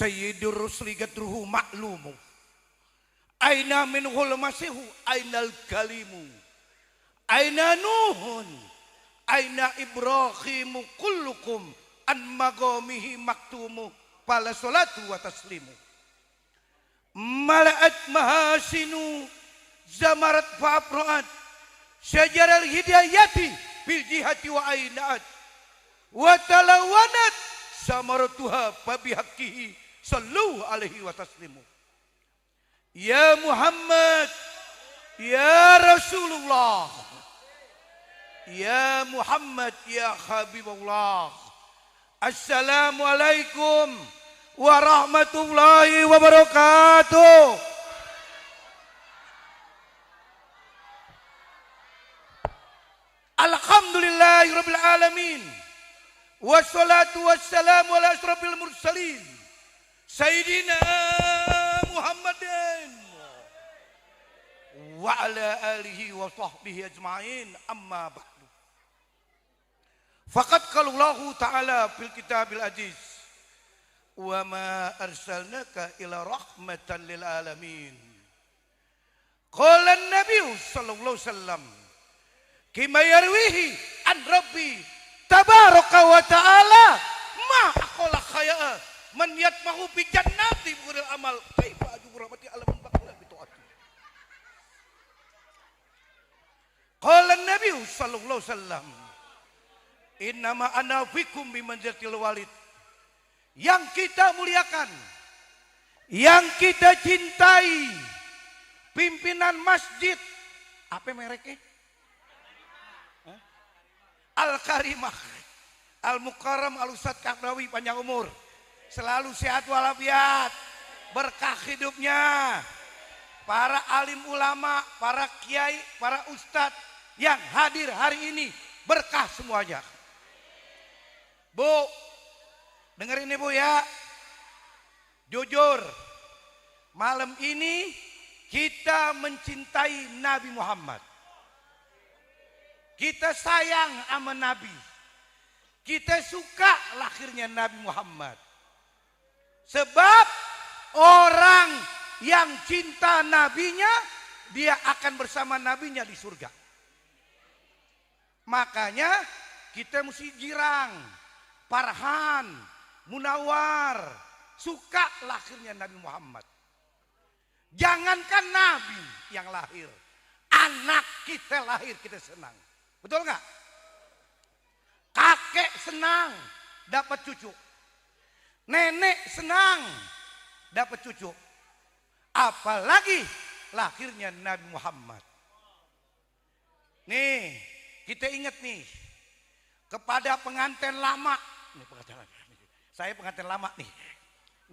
Sayyidur rusli gadruhu ma'lumu. Aina minhul masihu ainal kalimu. Aina nuhun. Aina ibrahimu kullukum an magamihi maktumu. Pala salatu wa taslimu. Mala'at mahasinu zamarat fa'afra'at. Syajaral hidayati bil jihati wa aina'at. Wa talawanat samaratuha fabihaqqihi sallu alaihi wa taslimu. Ya Muhammad, ya Rasulullah, ya Muhammad, ya Habibullah. Assalamualaikum warahmatullahi wabarakatuh. Alhamdulillahirabbil alamin. Wassalatu wassalamu ala asrofil mursalin Sayyidina Muhammadin wa ala alihi wa sahbihi ajma'in, amma ba'du. Faqad qala Allah ta'ala fil kitabil aziz, wa ma arsalnaka ila rahmatan lil alamin. Qala an-nabiy sallallahu alaihi wasallam kima yarwihi an rabbi tabaraka wa ta'ala ma aqala khaya man yatmahu bi jannati buril amal kaifa ajurati alaman baqala bi taati. Qala an-nabiy sallallahu alaihi wasallam innama ana fikum bi manzatil walid. Yang kita muliakan, yang kita cintai, pimpinan masjid apa mereknya? Al-Karimah Al-Mukarram Al-Ustadz Kahrawi, panjang umur, selalu sehat walafiat, berkah hidupnya. Para alim ulama, para kiai, para ustadz yang hadir hari ini, berkah semuanya. Bu, dengerin nih Bu ya, jujur malam ini kita mencintai Nabi Muhammad. Kita sayang sama Nabi. Kita suka lahirnya Nabi Muhammad. Sebab orang yang cinta nabinya, dia akan bersama nabinya di surga. Makanya kita mesti girang, farhan, munawar, suka lahirnya Nabi Muhammad. Jangankan Nabi yang lahir, anak kita lahir kita senang. Betul nggak? Kakek senang dapat cucu, nenek senang dapat cucu, apalagi lahirnya Nabi Muhammad. Nih kita ingat nih kepada pengantin lama. Nih pengantin lama. Saya pengantin lama nih.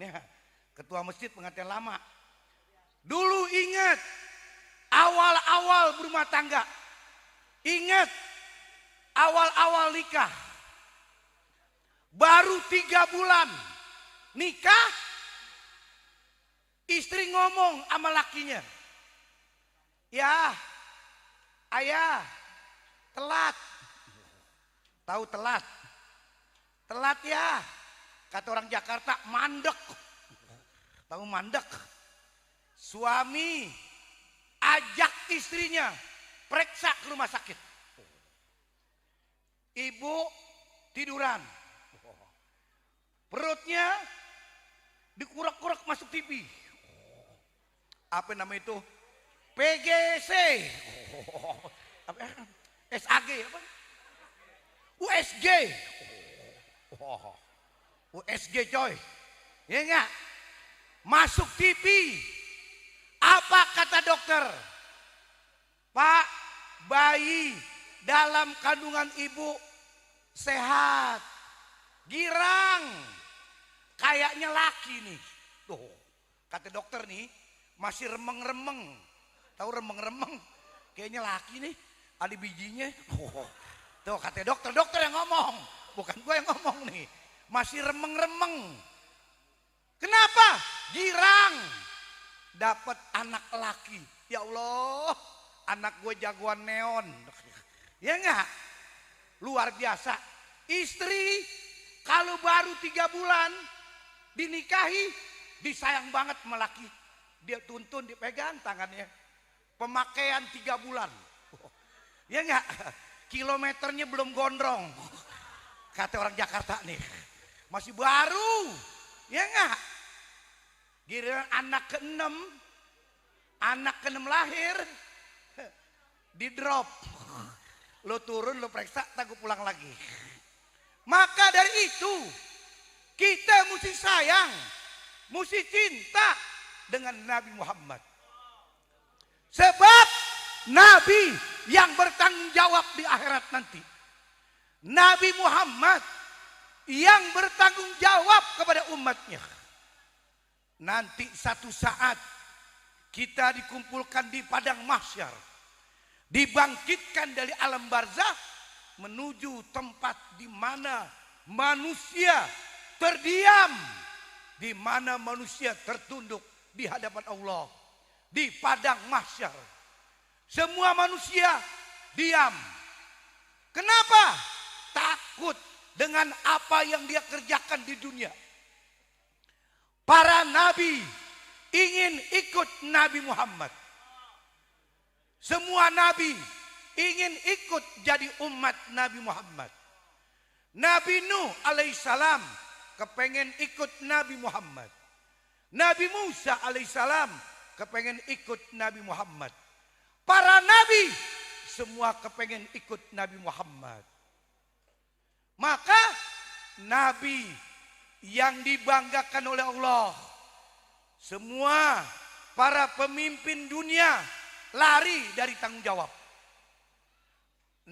Nih ketua masjid pengantin lama. Dulu ingat awal-awal berumah tangga. Ingat awal-awal nikah, baru 3 bulan nikah, istri ngomong sama lakinya, ya ayah telat. Tahu telat? Telat ya, kata orang Jakarta mandek. Tahu mandek? Suami ajak istrinya periksa ke rumah sakit. Ibu tiduran, perutnya dikurak-kurak masuk TV. Apa nama itu? PGC, SAG apa? USG, USG coy, ya enggak? Masuk TV. Apa kata dokter? Pak, bayi dalam kandungan ibu sehat, girang, kayaknya laki nih. Tuh, kata dokter nih, masih remeng-remeng. Tahu remeng-remeng? Kayaknya laki nih, ada bijinya. Tuh, kata dokter yang ngomong, bukan gue yang ngomong nih. Masih remeng-remeng. Kenapa? Girang, dapat anak laki. Ya Allah, anak gue jagoan neon. Ya enggak? Luar biasa. Istri kalau baru 3 bulan dinikahi, disayang banget sama laki. Dia tuntun, dipegang tangannya. Pemakaian 3 bulan. Ya enggak? Kilometernya belum gondrong. Kata orang Jakarta nih. Masih baru. Ya enggak? Giliran anak ke-6 lahir, di drop. Lo turun, lo periksa, tak pulang lagi. Maka dari itu, kita mesti sayang, mesti cinta dengan Nabi Muhammad. Sebab Nabi yang bertanggung jawab di akhirat nanti. Nabi Muhammad yang bertanggung jawab kepada umatnya. Nanti satu saat kita dikumpulkan di padang mahsyar, dibangkitkan dari alam barzakh menuju tempat di mana manusia terdiam, di mana manusia tertunduk di hadapan Allah, di padang mahsyar. Semua manusia diam. Kenapa? Takut dengan apa yang dia kerjakan di dunia. Para nabi ingin ikut Nabi Muhammad. Semua nabi ingin ikut jadi umat Nabi Muhammad. Nabi Nuh alaihissalam kepengen ikut Nabi Muhammad. Nabi Musa alaihissalam kepengen ikut Nabi Muhammad. Para nabi semua kepengen ikut Nabi Muhammad. Maka nabi yang dibanggakan oleh Allah, semua para pemimpin dunia lari dari tanggung jawab.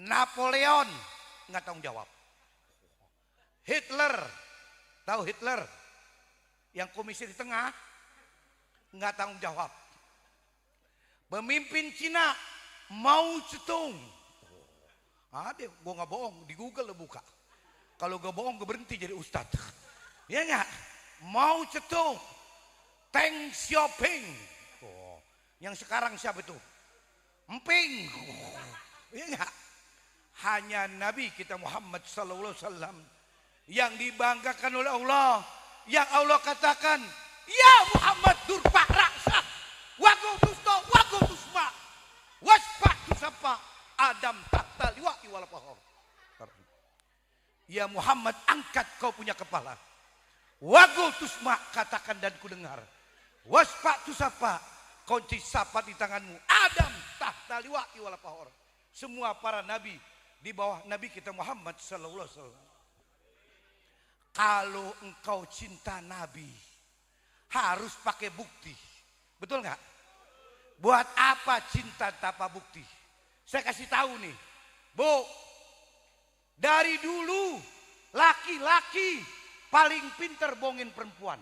Napoleon nggak tanggung jawab. Hitler, tahu Hitler? Yang komisi di tengah nggak tanggung jawab. Pemimpin Cina Mao Zedong. Ada, gue nggak bohong, di Google lo buka. Kalau gue bohong gue berhenti jadi ustadz. Ya nggak? Mao Zedong, Deng Xiaoping. Yang sekarang siapa itu? Emping. Ya nggak? Hanya Nabi kita Muhammad sallallahu alaihi wasallam yang dibanggakan oleh Allah, yang Allah katakan, ya Muhammad durpa raksa, wagutusto wagutusma, waspa tusapa, Adam tahta liwa'i wal fahor. Ya Muhammad, angkat kau punya kepala. Wagutusma, katakan dan kudengar. Waspa tusapa, kunci sapa di tanganmu. Adam tahta liwa'i wal fahor. Semua para nabi di bawah Nabi kita Muhammad sallallahu alaihi wasallam. Kalau engkau cinta Nabi, harus pakai bukti. Betul nggak? Buat apa cinta tanpa bukti? Saya kasih tahu nih, Bu. Dari dulu laki-laki paling pinter bohongin perempuan.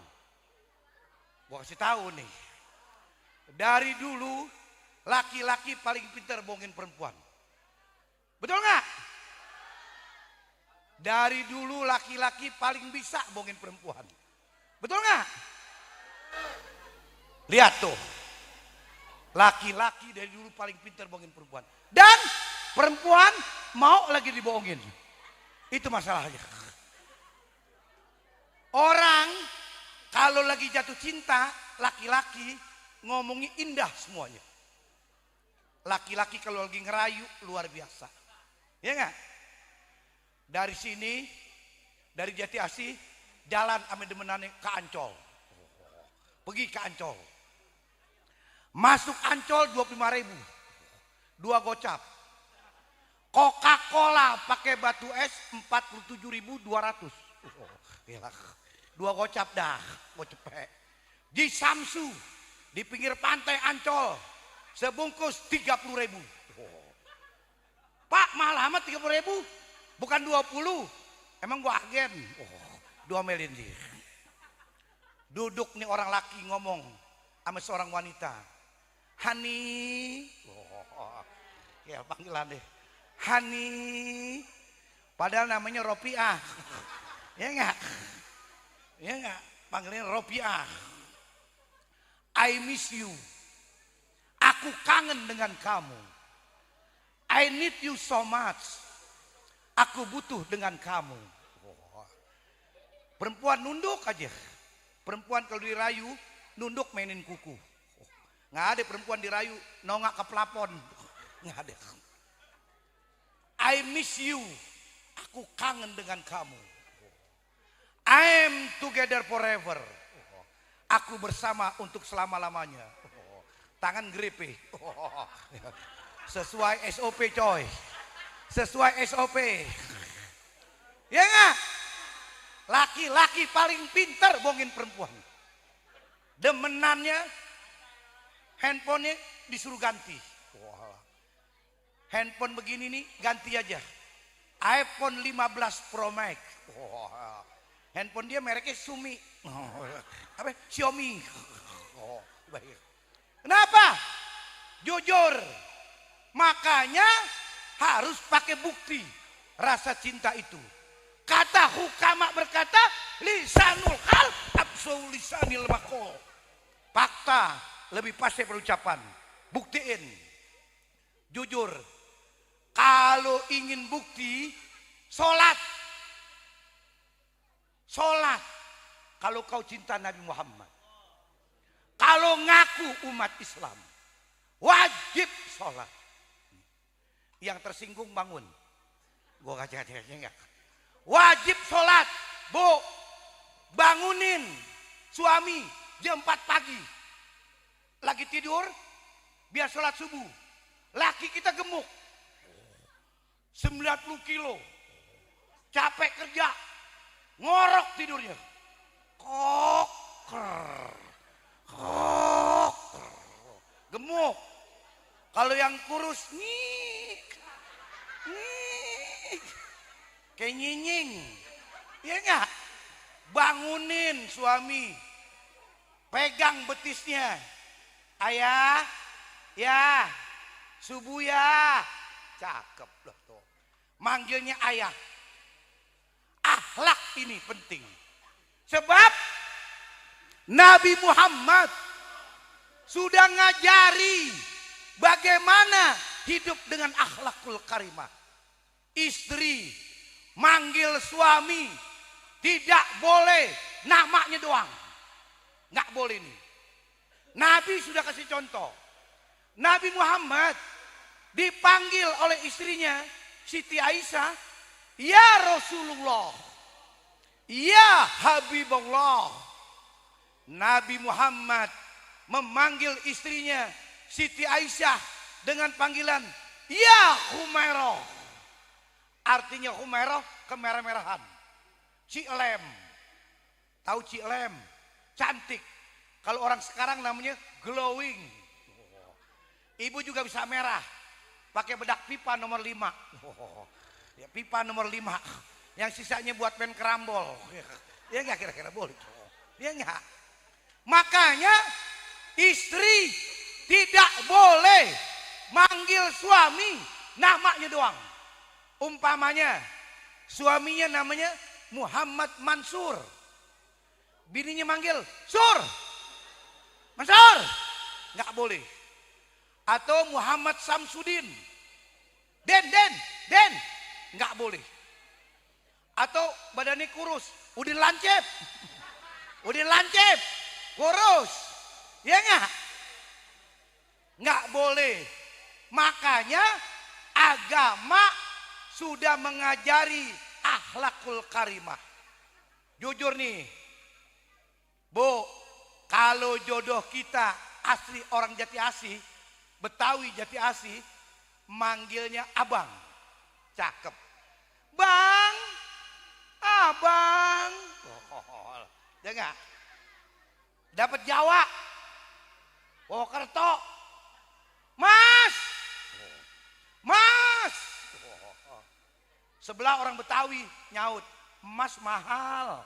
Gua kasih tahu nih. Dari dulu laki-laki paling pinter bohongin perempuan. Betul nggak? Dari dulu laki-laki paling bisa bohongin perempuan. Betul nggak? Lihat tuh. Laki-laki dari dulu paling pintar bohongin perempuan. Dan perempuan mau lagi dibohongin. Itu masalahnya. Orang kalau lagi jatuh cinta, laki-laki ngomongnya indah semuanya. Laki-laki kalau lagi ngerayu luar biasa. Ya enggak? Dari sini, dari Jati Asih, jalan ame demenane ke Ancol. Pergi ke Ancol. Masuk Ancol 25.000. 2 gocap. Coca-Cola pakai batu es 47.200. Gila. 2 gocap dah, mau cepet. Di Samsu, di pinggir pantai Ancol, sebungkus 30.000. Pak, mahal amat 30.000? Bukan 20. Emang gua agen. 2 melin dia. Duduk nih orang laki ngomong sama seorang wanita. Hani. Ya panggilan deh. Hani. Padahal namanya Ropiah. Ya enggak? Ya enggak? Panggilnya Ropiah. I miss you. Aku kangen dengan kamu. I need you so much. Aku butuh dengan kamu. Perempuan nunduk aja. Perempuan kalau dirayu, nunduk mainin kuku. Nggak ada perempuan dirayu, nongak ke plafon. Nggak ada. I miss you. Aku kangen dengan kamu. I am together forever. Aku bersama untuk selama-lamanya. Tangan grepe. Sesuai SOP coy. Sesuai SOP. Ya nggak? Laki-laki paling pintar bohongin perempuan. Demenannya handphonenya disuruh ganti. Handphone begini nih ganti aja. iPhone 15 Pro Max. Handphone dia mereknya Sumi. Apa? Xiaomi. Kenapa? Jujur. Makanya harus pakai bukti rasa cinta itu. Kata hukama berkata, lisanul hal absul lisanil maqal. Fakta lebih pasti perucapan. Buktiin. Jujur. Kalau ingin bukti, sholat. Sholat. Kalau kau cinta Nabi Muhammad. Kalau ngaku umat Islam. Wajib sholat. Yang tersinggung bangun. Gue kaca-kaca enggak. Wajib sholat. Bu, bangunin suami jam 4 pagi. Lagi tidur, biar sholat subuh. Laki kita gemuk. 90 kilo. Capek kerja. Ngorok tidurnya. Koker. Koker. Gemuk. Kalau yang kurus, nih. Kayak nyinying. Iya enggak? Bangunin suami. Pegang betisnya. Ayah. Ya. Subuh ya. Cakep loh tuh. Manggilnya ayah. Akhlak ini penting. Sebab Nabi Muhammad sudah ngajari bagaimana hidup dengan akhlakul karimah. Istri manggil suami tidak boleh namanya doang. Nggak boleh nih. Nabi sudah kasih contoh. Nabi Muhammad dipanggil oleh istrinya Siti Aisyah, ya Rasulullah, ya Habibullah. Nabi Muhammad memanggil istrinya Siti Aisyah dengan panggilan ya Humairah. Artinya Humairah kemerah-merahan. Cilem. Tahu Cilem? Cantik. Kalau orang sekarang namanya glowing. Ibu juga bisa merah. Pakai bedak pipa nomor 5. Ya, pipa nomor 5. Yang sisanya buat main kerambol. Ya enggak kira-kira boleh. Ya enggak. Makanya istri tidak boleh manggil suami namanya doang. Umpamanya suaminya namanya Muhammad Mansur. Bininya manggil Sur. Mansur. Enggak boleh. Atau Muhammad Samsudin. Den. Enggak boleh. Atau badannya kurus. Udin Lancip. Kurus. Ya enggak? Enggak boleh. Makanya agama sudah mengajari akhlakul karimah. Jujur nih. Bu, kalau jodoh kita asli orang Jati Asih, Betawi Jati Asih, manggilnya abang. Cakep. Bang, abang. Ya enggak? Dapat Jawa. Wokerto. Mas. Sebelah orang Betawi nyaut, emas mahal.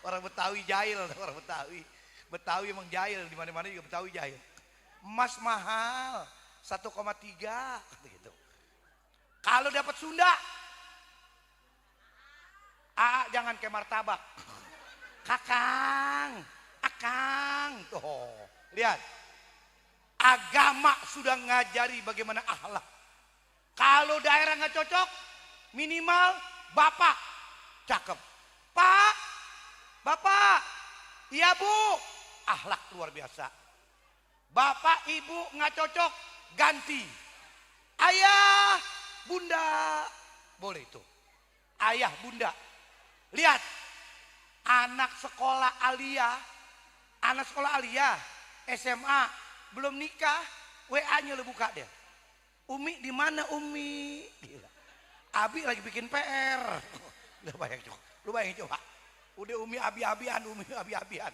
Orang Betawi jahil, orang Betawi. Betawi emang jahil, di mana-mana juga Betawi jahil. Emas mahal 1,3 gitu. Kalau dapat Sunda, jangan kayak martabak. Kakang, akang. Tuh, lihat. Agama sudah ngajari bagaimana akhlak. Kalau daerah nggak cocok, minimal bapak. Cakep. Pak, bapak, Iya bu, akhlak luar biasa. Bapak ibu nggak cocok, ganti. Ayah, bunda, boleh itu. Ayah, bunda. Lihat, anak sekolah Alia, SMA, belum nikah, WA-nya lo buka dia. Umi di mana Umi? Gila. Abi lagi bikin PR. Lu bayangin coba. Udah Umi abi-abian.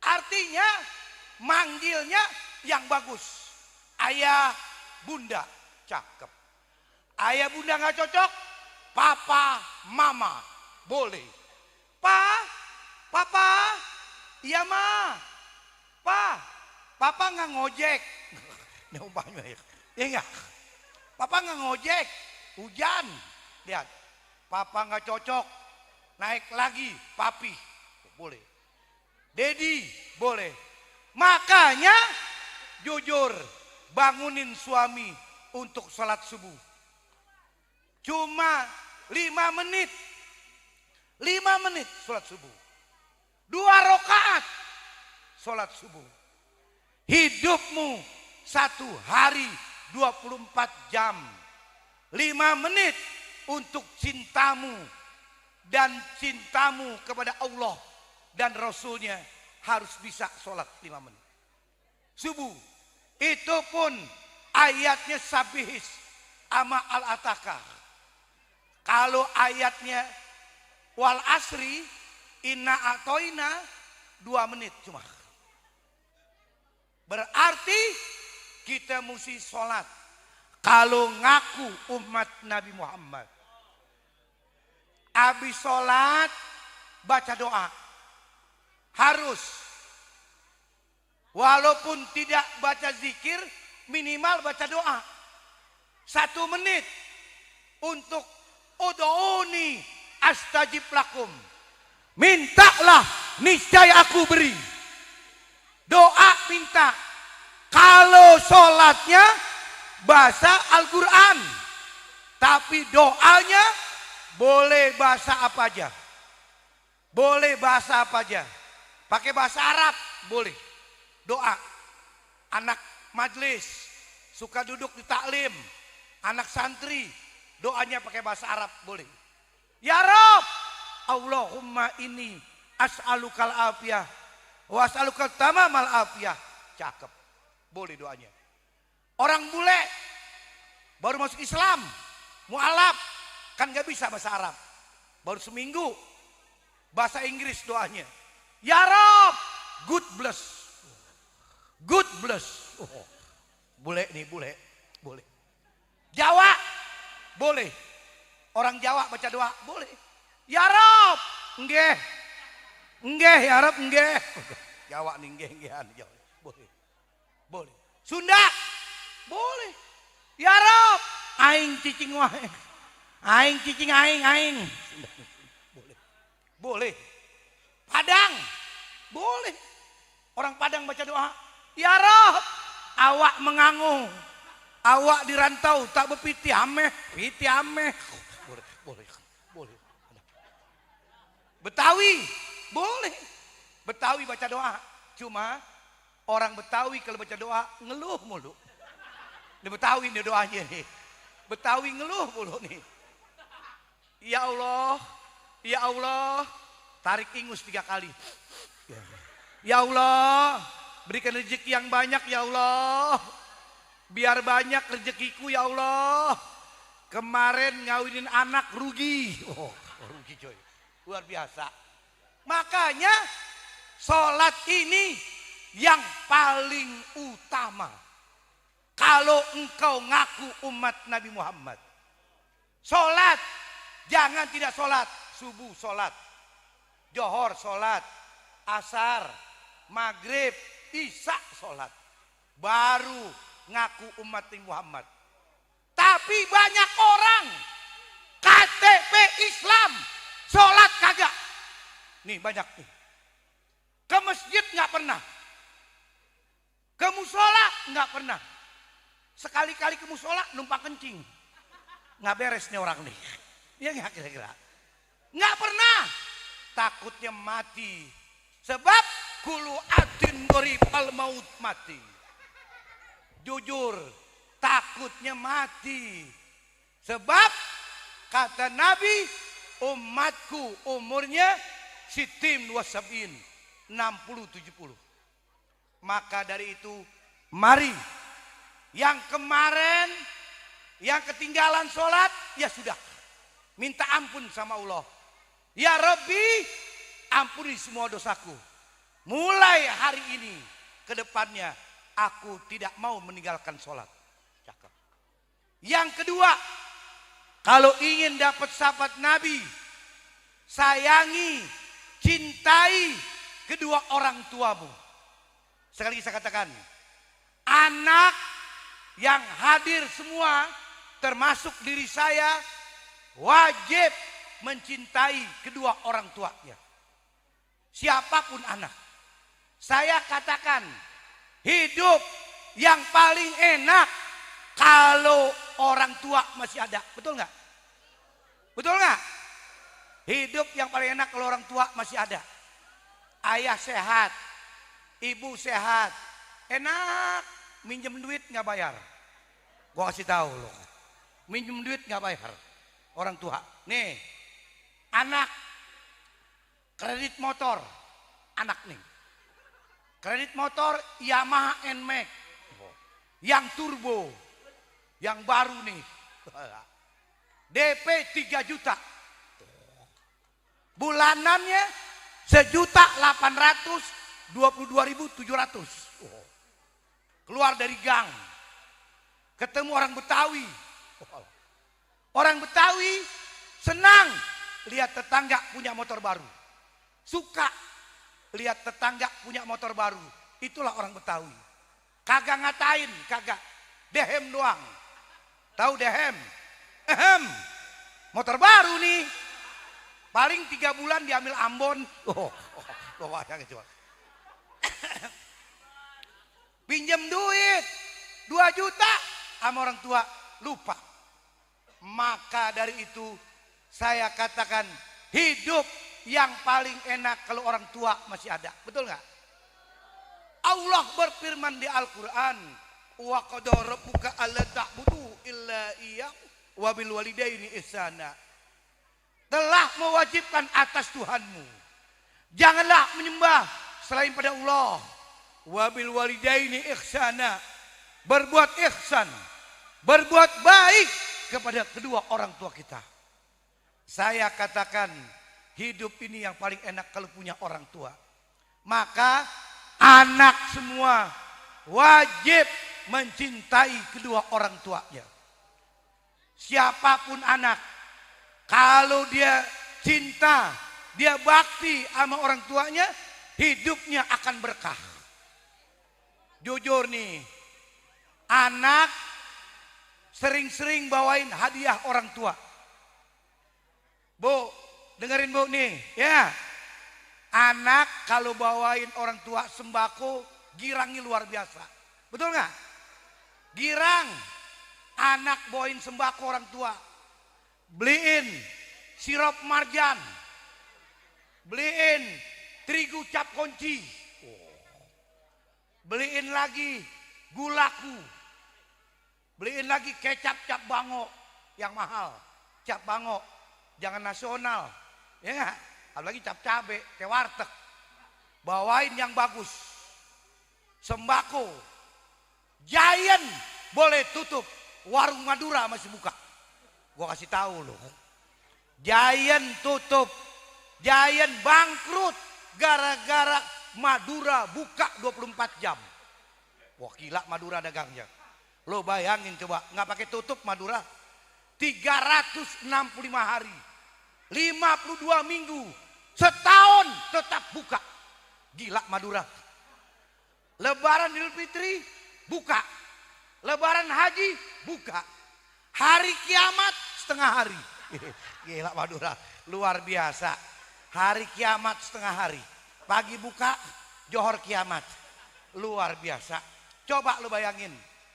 Artinya manggilnya yang bagus. Ayah, bunda, cakep. Ayah, bunda nggak cocok, papa, mama, boleh. Papa, iya ma. Papa nggak ngojek. Ini umpamanya ya. Iya nggak? Papa nggak ngojek, hujan. Lihat, papa nggak cocok, naik lagi, papi, boleh. Dedi, boleh. Makanya jujur, bangunin suami untuk sholat subuh. Cuma 5 menit. 5 menit sholat subuh. 2 rakaat sholat subuh. Hidupmu 1 hari 24 jam. 5 menit untuk cintamu dan cintamu kepada Allah dan Rasulnya harus bisa sholat 5 menit. Subuh itu pun ayatnya sabihis ama al-atakar. Kalau ayatnya wal asri inna atoina 2 menit cuma. Berarti kita mesti sholat. Kalau ngaku umat Nabi Muhammad, habis sholat baca doa. Harus. Walaupun tidak baca zikir, minimal baca doa. 1 menit untuk ud'uni astajib lakum. Mintalah, niscaya aku beri. Doa minta. Kalau sholatnya bahasa Al-Quran, tapi doanya boleh bahasa apa aja. Boleh bahasa apa aja. Pakai bahasa Arab boleh. Doa. Anak majlis suka duduk di taklim, anak santri doanya pakai bahasa Arab boleh. Ya Rabb, Allahumma ini as'alukal afiyah wa as'alukal tamamal afiyah. Cakep. Boleh doanya. Orang bule baru masuk Islam, mualaf, kan gak bisa bahasa Arab. Baru seminggu bahasa Inggris doanya. Ya Rabb, good bless. Good bless. Oh, bule nih, bule. Boleh. Jawa boleh. Orang Jawa baca doa boleh. Ya Rabb, nggih. Nggih ya Rabb, nggih. Jawa nih nggih-nggihan. Boleh. Boleh. Sunda boleh. Ya Rabb, aing cicing wae. Aing cicing aing. Boleh. Boleh. Padang boleh. Orang Padang baca doa, ya Rabb, awak mengangung, awak dirantau tak berpiti ameh, piti ameh. Boleh. Betawi boleh. Betawi baca doa. Cuma orang Betawi kalau baca doa ngeluh mulu. Ini Betawi nih doanya nih. Betawi ngeluh mulu nih. Ya Allah, tarik ingus 3 kali. Ya Allah, berikan rezeki yang banyak ya Allah. Biar banyak rezekiku ya Allah. Kemarin ngawinin anak rugi. Oh, rugi coy. Luar biasa. Makanya sholat ini yang paling utama. Kalau engkau ngaku umat Nabi Muhammad. Sholat, jangan tidak sholat. Subuh sholat, Johor sholat, asar, maghrib, isya sholat. Baru ngaku umat Nabi Muhammad. Tapi banyak orang KTP Islam, sholat kagak. Nih banyak nih. Ke masjid nggak pernah. Ke musola nggak pernah. Sekali-kali ke musola numpang kencing. Nggak beres nih orang nih. Iya nggak kira-kira? Nggak pernah. Takutnya mati Sebab kulu atin gorib al maut mati. Jujur, takutnya mati. Sebab kata Nabi, umatku umurnya sitim wasabin, 60-70. Maka dari itu, mari yang kemarin, yang ketinggalan sholat, ya sudah. Minta ampun sama Allah. Ya Rabbi, ampuni semua dosaku. Mulai hari ini ke depannya, aku tidak mau meninggalkan sholat. Cakep. Yang kedua, kalau ingin dapat sahabat Nabi, sayangi, cintai kedua orang tuamu. Sekali lagi saya katakan, anak yang hadir semua, termasuk diri saya, wajib mencintai kedua orang tuanya. Siapapun anak. Saya katakan, hidup yang paling enak kalau orang tua masih ada. Betul nggak? Betul nggak? Hidup yang paling enak kalau orang tua masih ada. Ayah sehat, ibu sehat, enak. Minjem duit nggak bayar. Gua kasih tahu loh. Minjem duit nggak bayar. Orang tua. Nih, anak kredit motor, anak nih. Kredit motor Yamaha NMAX yang turbo, yang baru nih. DP 3 juta. Bulanannya 1.822.700. Keluar dari gang. Ketemu orang Betawi. Orang Betawi senang lihat tetangga punya motor baru. Suka lihat tetangga punya motor baru. Itulah orang Betawi. Kagak ngatain, kagak. Dehem doang. Tahu dehem? Motor baru nih. Paling 3 bulan diambil Ambon. Coba. Pinjam duit 2 juta sama orang tua, lupa. Maka dari itu saya katakan, hidup yang paling enak kalau orang tua masih ada. Betul nggak? Allah berfirman di Al-Quran, wa qadara rabbuka alla ta'budu illa iyyahu wa bil walidaini ihsana. Telah mewajibkan atas Tuhanmu, janganlah menyembah selain pada Allah. Wa bil walidaini ihsana, berbuat ihsan, berbuat baik kepada kedua orang tua kita. Saya katakan, hidup ini yang paling enak kalau punya orang tua. Maka anak semua wajib mencintai kedua orang tuanya. Siapapun anak, kalau dia cinta, dia bakti sama orang tuanya, hidupnya akan berkah. Jujur nih, anak sering-sering bawain hadiah orang tua. Bu, dengerin bu nih, ya. Anak kalau bawain orang tua sembako, girangnya luar biasa. Betul nggak? Girang. Anak bawain sembako orang tua. Beliin sirup marjan. Beliin terigu cap kunci. Beliin lagi gulaku. Beliin lagi kecap cap bango yang mahal. Cap bango, jangan nasional. Ya nggak? Apalagi cap cabe, kayak warteg. Bawain yang bagus. Sembako. Giant boleh tutup. Warung Madura masih buka. Gua kasih tahu loh. Giant tutup. Giant bangkrut. Gara-gara Madura buka 24 jam. Wah gila Madura dagangnya. Lo bayangin coba. Nggak pakai tutup Madura. 365 hari. 52 minggu. Setahun tetap buka. Gila Madura. Lebaran Idul Fitri buka. Lebaran Haji buka. Hari kiamat setengah hari. Gila Madura. Luar biasa. Hari kiamat setengah hari. Pagi buka, johor kiamat. Luar biasa. Coba lu bayangin.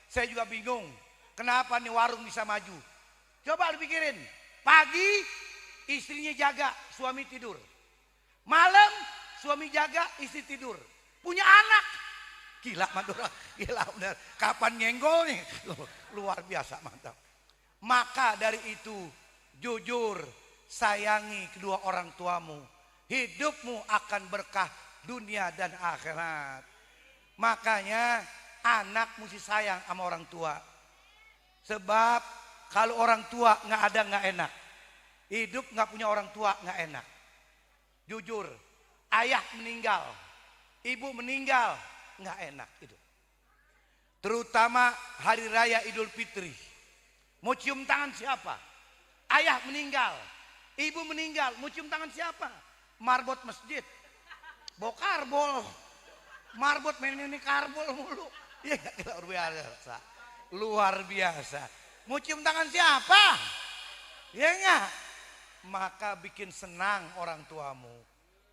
Saya juga bingung. Kenapa nih warung bisa maju. Coba lu pikirin. Pagi istrinya jaga, suami tidur. Malam suami jaga, istri tidur. Punya anak. Gila Madura, gila benar. Kapan nyenggol nih? Luar biasa mantap. Maka dari itu jujur sayangi kedua orang tuamu. Hidupmu akan berkah dunia dan akhirat. Makanya anak mesti sayang sama orang tua. Sebab kalau orang tua nggak ada nggak enak. Hidup nggak punya orang tua nggak enak. Jujur, ayah meninggal, ibu meninggal, nggak enak itu. Terutama hari raya Idul Fitri. Mau cium tangan siapa? Ayah meninggal, ibu meninggal, mau cium tangan siapa? Marbot masjid, bawa karbol, marbot main ini karbol mulu. Ya luar biasa, luar biasa. Mau cium tangan siapa? Ya enggak? Maka bikin senang orang tuamu.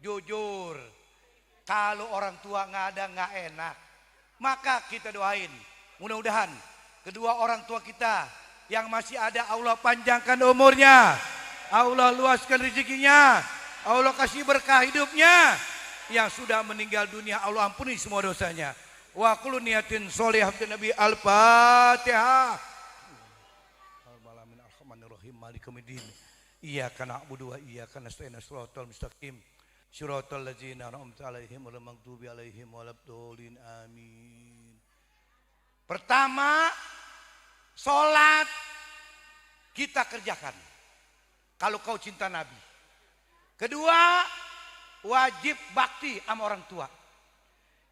Jujur, kalau orang tua nggak ada nggak enak. Maka kita doain, mudah-mudahan kedua orang tua kita yang masih ada Allah panjangkan umurnya, Allah luaskan rezekinya, Allah kasih berkah hidupnya. Yang sudah meninggal dunia Allah ampuni semua dosanya. Wa kullu niyatin sholihatin Nabi Al-Fatihah. Bismillahirrahmanirrahim. Malikumiddin. Iyyaka na'budu wa iyyaka nasta'in. Shiratal mustaqim. Shiratal ladzina an'amta 'alaihim ghairil maghdubi 'alaihim waladdallin. Amin. Pertama, salat kita kerjakan. Kalau kau cinta Nabi. Kedua, wajib bakti sama orang tua.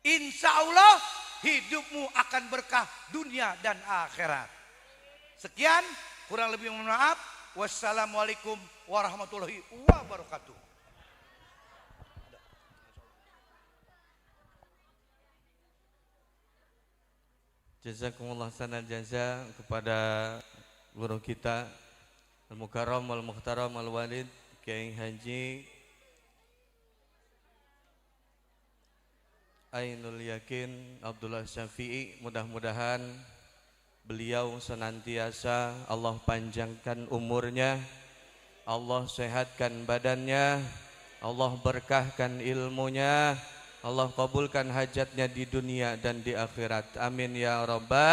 Insya Allah hidupmu akan berkah dunia dan akhirat. Sekian, kurang lebih mohon maaf. Wassalamualaikum warahmatullahi wabarakatuh. Jazakumullah sanal jaza kepada guru kita Al-Mukarram Wal-Mukhtaram Al-Walid Kiai Haji Ainul Yakin Abdullah Syafi'i. Mudah-mudahan beliau senantiasa Allah panjangkan umurnya, Allah sehatkan badannya, Allah berkahkan ilmunya, Allah kabulkan hajatnya di dunia dan di akhirat. Amin ya rabbal